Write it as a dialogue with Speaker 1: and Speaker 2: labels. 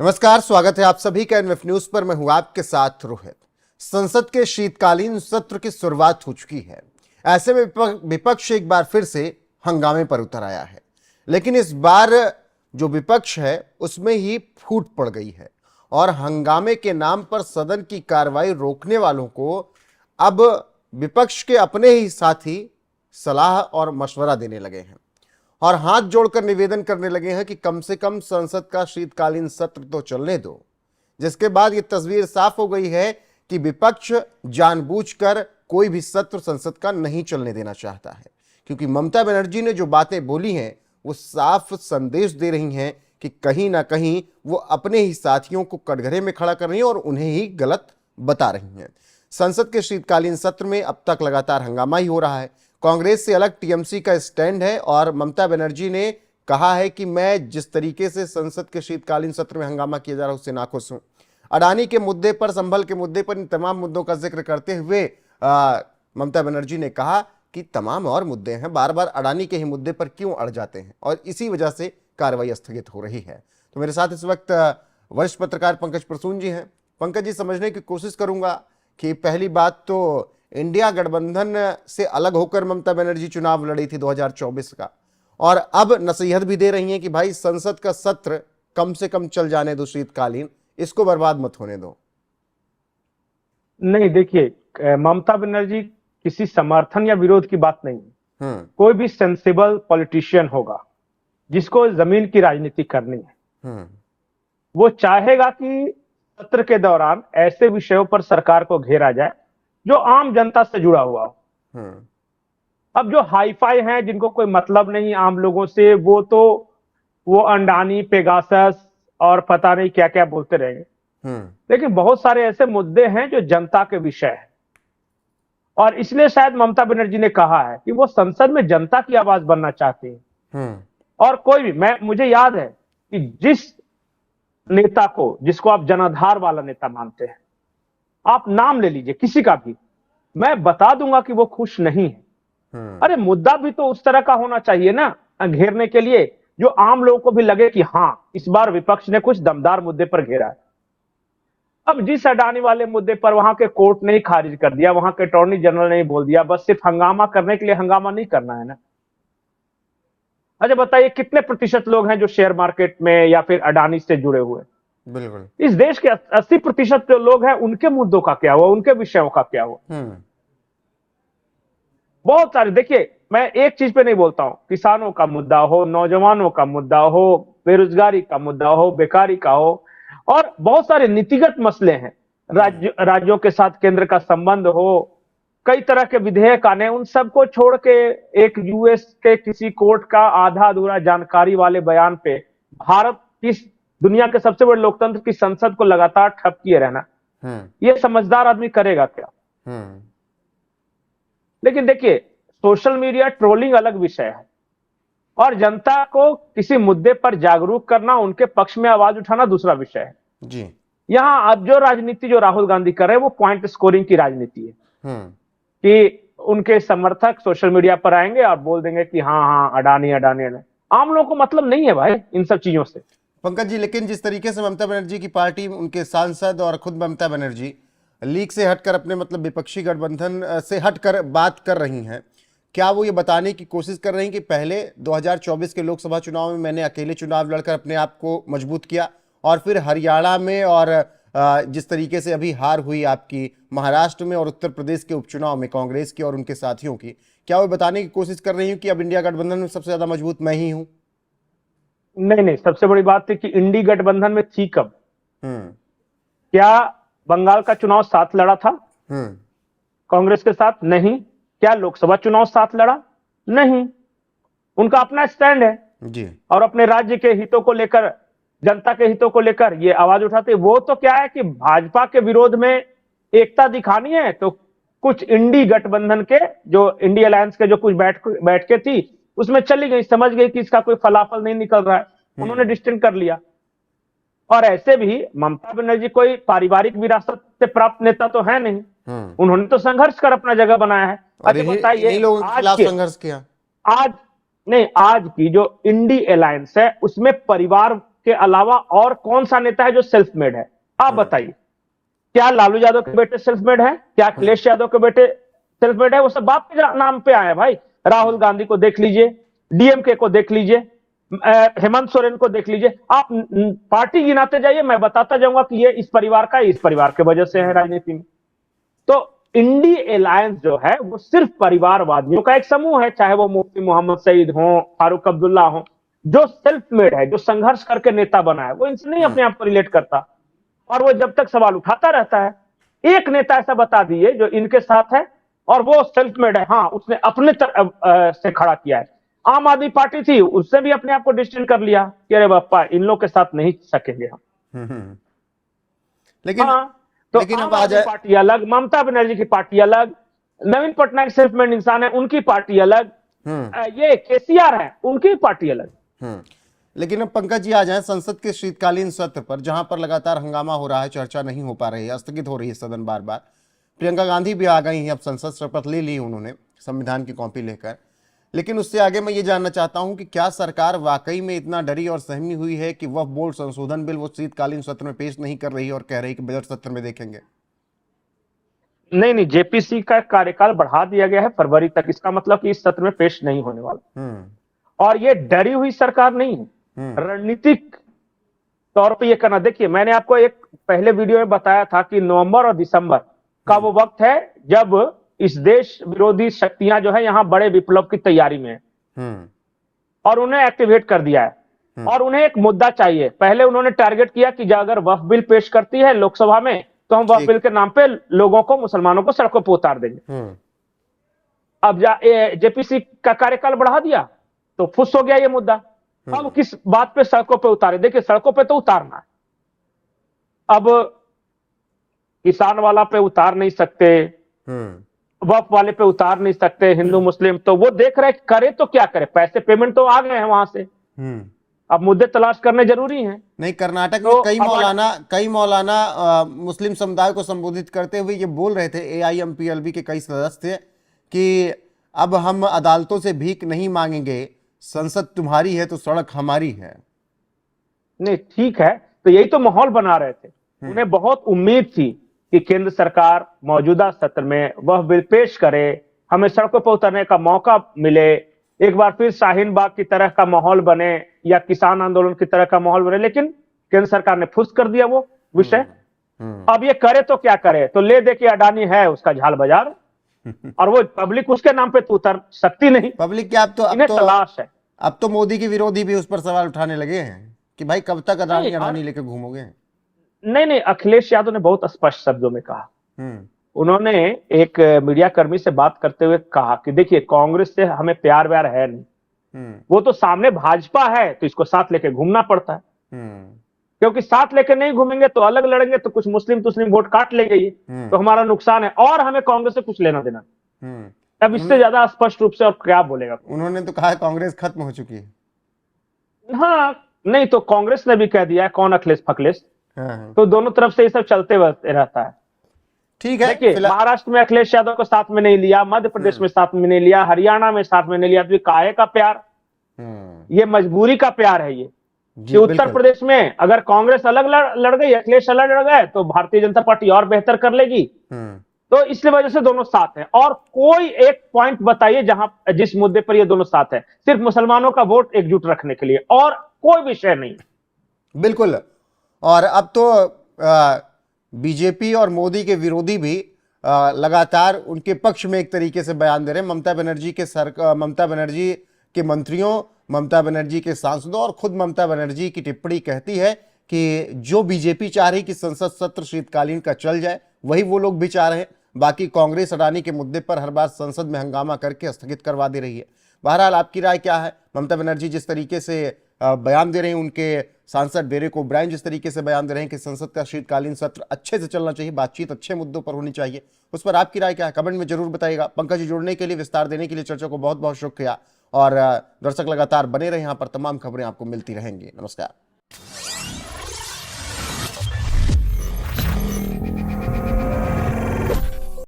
Speaker 1: नमस्कार, स्वागत है आप सभी का एनएफ न्यूज पर। मैं हूं आपके साथ रोहित। संसद के शीतकालीन सत्र की शुरुआत हो चुकी है। ऐसे में विपक्ष एक बार फिर से हंगामे पर उतर आया है, लेकिन इस बार जो विपक्ष है उसमें ही फूट पड़ गई है और हंगामे के नाम पर सदन की कार्रवाई रोकने वालों को अब विपक्ष के अपने ही साथी सलाह और मशवरा देने लगे हैं और हाथ जोड़कर निवेदन करने लगे हैं कि कम से कम संसद का शीतकालीन सत्र तो चलने दो। जिसके बाद ये तस्वीर साफ हो गई है कि विपक्ष जानबूझकर कोई भी सत्र संसद का नहीं चलने देना चाहता है, क्योंकि ममता बनर्जी ने जो बातें बोली हैं वो साफ संदेश दे रही हैं कि कहीं ना कहीं वो अपने ही साथियों को कटघरे में खड़ा कर रही हैं और उन्हें ही गलत बता रही हैं। संसद के शीतकालीन सत्र में अब तक लगातार हंगामा ही हो रहा है। कांग्रेस से अलग टीएमसी का स्टैंड है और ममता बनर्जी ने कहा है कि मैं जिस तरीके से संसद के शीतकालीन सत्र में हंगामा किया जा रहा है उससे नाखुश हूं। अडानी के मुद्दे पर, संभल के मुद्दे पर, इन तमाम मुद्दों का जिक्र करते हुए ममता बनर्जी ने कहा कि तमाम और मुद्दे हैं, बार बार अडानी के ही मुद्दे पर क्यों अड़ जाते हैं और इसी वजह से कार्रवाई स्थगित हो रही है। तो मेरे साथ इस वक्त वरिष्ठ पत्रकार पंकज प्रसून जी हैं। पंकज जी, समझने की कोशिश करूंगा कि पहली बात तो इंडिया गठबंधन से अलग होकर ममता बनर्जी चुनाव लड़ी थी 2024 का, और अब नसीहत भी दे रही हैं कि भाई संसद का सत्र कम से कम चल जाने दो, शीतकालीन, इसको बर्बाद मत होने दो।
Speaker 2: नहीं, देखिए, ममता बनर्जी किसी समर्थन या विरोध की बात नहीं है। कोई भी सेंसिबल पॉलिटिशियन होगा जिसको जमीन की राजनीति करनी है, वो चाहेगा कि सत्र के दौरान ऐसे विषयों पर सरकार को घेरा जाए जो आम जनता से जुड़ा हुआ हो। अब जो हाईफाई हैं, जिनको कोई मतलब नहीं आम लोगों से, वो अंडानी, पेगासस और पता नहीं क्या क्या बोलते रहेंगे। लेकिन बहुत सारे ऐसे मुद्दे हैं जो जनता के विषय है और इसलिए शायद ममता बनर्जी ने कहा है कि वो संसद में जनता की आवाज बनना चाहती है। और कोई भी, मुझे याद है कि जिस नेता को, जिसको आप जनाधार वाला नेता मानते हैं, आप नाम ले लीजिए किसी का भी, मैं बता दूंगा कि वो खुश नहीं है। अरे मुद्दा भी तो उस तरह का होना चाहिए ना, घेरने के लिए जो आम लोगों को भी लगे कि हाँ, इस बार विपक्ष ने कुछ दमदार मुद्दे पर घेरा है। अब जिस अडानी वाले मुद्दे पर वहां के कोर्ट ने ही खारिज कर दिया, वहां के अटॉर्नी जनरल ने ही बोल दिया, बस सिर्फ हंगामा करने के लिए हंगामा नहीं करना है ना। अच्छा बताइए, कितने प्रतिशत लोग हैं जो शेयर मार्केट में या फिर अडानी से जुड़े हुए?
Speaker 1: बिल्कुल।
Speaker 2: इस देश के 80% जो लोग हैं, उनके मुद्दों का क्या हुआ, उनके विषयों का क्या हुआ? बहुत सारे। देखिए, मैं एक चीज पे नहीं बोलता हूं, किसानों का मुद्दा हो, नौजवानों का मुद्दा हो, बेरोजगारी का मुद्दा हो, बेकारी का हो, और बहुत सारे नीतिगत मसले हैं, राज्यों के साथ केंद्र का संबंध हो, कई तरह के विधेयक आने, उन सबको छोड़ के एक यूएस के किसी कोर्ट का आधा अधूरा जानकारी वाले बयान पे भारत किस दुनिया के सबसे बड़े लोकतंत्र की संसद को लगातार ठप किए रहना, ये समझदार आदमी करेगा क्या? लेकिन देखिए, सोशल मीडिया ट्रोलिंग अलग विषय है और जनता को किसी मुद्दे पर जागरूक करना, उनके पक्ष में आवाज उठाना दूसरा विषय है जी। यहां अब जो राजनीति जो राहुल गांधी कर रहे हैं वो पॉइंट स्कोरिंग की राजनीति है कि उनके समर्थक सोशल मीडिया पर आएंगे और बोल देंगे कि हाँ हाँ अडानी अडानी अडानी। आम लोगों को मतलब नहीं है भाई इन सब चीजों से।
Speaker 1: पंकज जी, लेकिन जिस तरीके से ममता बनर्जी की पार्टी, उनके सांसद और खुद ममता बनर्जी लीग से हटकर अपने विपक्षी गठबंधन से हटकर बात कर रही हैं, क्या वो ये बताने की कोशिश कर रही हैं कि पहले 2024 के लोकसभा चुनाव में मैंने अकेले चुनाव लड़कर अपने आप को मजबूत किया और फिर हरियाणा में और जिस तरीके से अभी हार हुई आपकी महाराष्ट्र में और उत्तर प्रदेश के उपचुनाव में कांग्रेस की और उनके साथियों की, क्या वो बताने की कोशिश कर रही हूँ कि अब इंडिया गठबंधन में सबसे ज्यादा मजबूत मैं ही हूँ?
Speaker 2: नहीं, सबसे बड़ी बात है कि इंडी गठबंधन में थी कब? क्या बंगाल का चुनाव साथ लड़ा था कांग्रेस के साथ? नहीं। क्या लोकसभा चुनाव साथ लड़ा? नहीं। उनका अपना स्टैंड है जी और अपने राज्य के हितों को लेकर, जनता के हितों को लेकर ये आवाज उठाते। वो तो क्या है कि भाजपा के विरोध में एकता दिखानी है तो कुछ इंडी गठबंधन के, जो इंडी अलायंस के जो कुछ बैठ के थी उसमें चली गई, समझ गई कि इसका कोई फलाफल नहीं निकल रहा है, उन्होंने डिस्टेंस कर लिया। और ऐसे भी ममता बनर्जी कोई पारिवारिक विरासत से प्राप्त नेता तो है नहीं, उन्होंने तो संघर्ष कर अपना जगह बनाया है। अच्छा बताइए, संघर्ष किया आज नहीं, आज की जो इंडी अलायंस है उसमें परिवार के अलावा और कौन सा नेता है जो सेल्फ मेड है? आप बताइए। क्या लालू यादव के बेटे सेल्फ मेड है? क्या अखिलेश यादव के बेटे सेल्फ मेड है? वो सब बाप के नाम पे आए भाई। राहुल गांधी को देख लीजिए, डीएमके को देख लीजिए, हेमंत सोरेन को देख लीजिए, आप पार्टी गिनाते जाइए, मैं बताता जाऊंगा कि ये इस परिवार का, इस परिवार के वजह से है राजनीति में। तो इंडी अलायंस जो है वो सिर्फ परिवारवादियों का एक समूह है, चाहे वो मुफ्ती मोहम्मद सईद हो, फारूक अब्दुल्ला हो, जो सेल्फ मेड है, जो संघर्ष करके नेता बना है, वो इनसे नहीं अपने आप को रिलेट करता और वो जब तक सवाल उठाता रहता है। एक नेता ऐसा बता दिए जो इनके साथ है और वो सेल्फ मेड है, हाँ उसने अपने से खड़ा किया है। आम आदमी पार्टी थी, उससे भी अपने आप को डिस्टेंस कर लिया कि अरे बापा इन लोग के साथ नहीं सकेंगे हम।
Speaker 1: लेकिन
Speaker 2: हाँ, तो
Speaker 1: लेकिन
Speaker 2: आम
Speaker 1: अब आ
Speaker 2: आदमी
Speaker 1: जाए,
Speaker 2: पार्टी अलग, ममता बनर्जी की पार्टी अलग, नवीन पटनायक सेल्फ मेड इंसान है, उनकी पार्टी अलग, ये केसीआर है, उनकी पार्टी अलग।
Speaker 1: लेकिन अब पंकज जी आ जाएं संसद के शीतकालीन सत्र पर, जहां पर लगातार हंगामा हो रहा है, चर्चा नहीं हो पा रही है, स्थगित हो रही है सदन बार बार। प्रियंका गांधी भी आ गई हैं, अब संसद शपथ ले ली उन्होंने संविधान की कॉपी लेकर। लेकिन उससे आगे मैं ये जानना चाहता हूं कि क्या सरकार वाकई में इतना डरी और सहमी हुई है कि वह बोर्ड संशोधन बिल वो शीतकालीन सत्र में पेश नहीं कर रही है और कह रही कि बजट सत्र में देखेंगे?
Speaker 2: नहीं, जेपीसी का कार्यकाल बढ़ा दिया गया है फरवरी तक, इसका मतलब कि इस सत्र में पेश नहीं होने वाला। और ये डरी हुई सरकार नहीं है, रणनीतिक तौर पे ये करना। देखिए, मैंने आपको एक पहले वीडियो में बताया था कि नवंबर और दिसंबर का वो वक्त है जब इस देश विरोधी शक्तियां जो है यहां बड़े विप्लव की तैयारी में है और उन्हें एक्टिवेट कर दिया है और उन्हें एक मुद्दा चाहिए। पहले उन्होंने टारगेट किया कि अगर वक्फ बिल पेश करती है लोकसभा में तो हम वक्फ बिल के नाम पे लोगों को, मुसलमानों को सड़कों पर उतार देंगे। अब जेपीसी का कार्यकाल बढ़ा दिया तो फुस हो गया ये मुद्दा। अब किस बात पे सड़कों पे उतारे? देखिए, सड़कों पे तो उतारना है, अब किसान वाला पे उतार नहीं सकते, वक्फ वाले पे उतार नहीं सकते, हिंदू मुस्लिम, तो वो देख रहे करे तो क्या करे, पैसे पेमेंट तो आ गए हैं वहां से, अब मुद्दे तलाश करने जरूरी हैं।
Speaker 1: नहीं, कर्नाटक में कई मौलाना मुस्लिम समुदाय को संबोधित करते हुए ये बोल रहे थे, एआईएमपीएलबी के कई सदस्य थे, कि अब हम अदालतों से भीख नहीं मांगेंगे, संसद तुम्हारी है तो सड़क हमारी है।
Speaker 2: नहीं, ठीक है, तो यही तो माहौल बना रहे थे। उन्हें बहुत उम्मीद थी कि केंद्र सरकार मौजूदा सत्र में वह बिल पेश करे, हमें सड़कों पर उतरने का मौका मिले, एक बार फिर शाहीन बाग की तरह का माहौल बने या किसान आंदोलन की तरह का माहौल बने। लेकिन केंद्र सरकार ने फुस कर दिया वो विषय। अब ये करे तो क्या करे? तो ले दे के अडानी है उसका झाल बाजार और वो पब्लिक उसके नाम पे तो उतर सकती नहीं।
Speaker 1: पब्लिक क्या इन्हें
Speaker 2: तलाश है।
Speaker 1: अब तो मोदी के विरोधी भी उस पर सवाल उठाने लगे हैं कि भाई कब तक अडानी लेके घूमोगे?
Speaker 2: नहीं, अखिलेश यादव ने बहुत स्पष्ट शब्दों में कहा। उन्होंने एक मीडिया कर्मी से बात करते हुए कहा कि देखिए, कांग्रेस से हमें प्यार व्यार है नहीं, वो तो सामने भाजपा है तो इसको साथ लेके घूमना पड़ता है, क्योंकि साथ लेके नहीं घूमेंगे तो अलग लड़ेंगे तो कुछ मुस्लिम वोट काट लेंगे, ये तो हमारा नुकसान है और हमें कांग्रेस से कुछ लेना देना। अब इससे ज्यादा स्पष्ट रूप से और क्या बोलेगा? उन्होंने
Speaker 1: तो कहा कांग्रेस खत्म हो चुकी है।
Speaker 2: हाँ, नहीं तो कांग्रेस ने भी कह दिया है कौन अखिलेश फखलेश, तो दोनों तरफ से ये सब चलते रहता है।
Speaker 1: ठीक है,
Speaker 2: देखिए, महाराष्ट्र में अखिलेश यादव को साथ में नहीं लिया, मध्य प्रदेश में साथ में नहीं लिया, हरियाणा में साथ में नहीं लिया, तो काहे का प्यार? ये मजबूरी का प्यार है ये कि उत्तर प्रदेश में अगर कांग्रेस अलग लड़ गई, अखिलेश अलग लड़ गए तो भारतीय जनता पार्टी और बेहतर कर लेगी, तो इसलिए वजह से दोनों साथ हैं। और कोई एक पॉइंट बताइए जिस मुद्दे पर ये दोनों साथ हैं, सिर्फ मुसलमानों का वोट एकजुट रखने के लिए, और कोई विषय नहीं।
Speaker 1: बिल्कुल। और अब तो बीजेपी और मोदी के विरोधी भी लगातार उनके पक्ष में एक तरीके से बयान दे रहे हैं। ममता बनर्जी के मंत्रियों, ममता बनर्जी के सांसदों और खुद ममता बनर्जी की टिप्पणी कहती है कि जो बीजेपी चाह रही कि संसद सत्र शीतकालीन का चल जाए, वही वो लोग भी चाह रहे हैं। बाकी कांग्रेस अडानी के मुद्दे पर हर बार संसद में हंगामा करके स्थगित करवा दे रही है। बहरहाल आपकी राय क्या है? ममता बनर्जी जिस तरीके से बयान दे रहे हैं, उनके सांसद डेरेक ओब्रायन जिस तरीके से बयान दे रहे हैं कि संसद का शीतकालीन सत्र अच्छे से चलना चाहिए, बातचीत अच्छे मुद्दों पर होनी चाहिए, उस पर आपकी राय क्या है? कमेंट में जरूर बताइएगा। पंकज जी, जुड़ने के लिए, विस्तार देने के लिए चर्चा को बहुत बहुत शुक्रिया। और दर्शक लगातार बने रहे, यहाँ पर तमाम खबरें आपको मिलती रहेंगी। नमस्कार।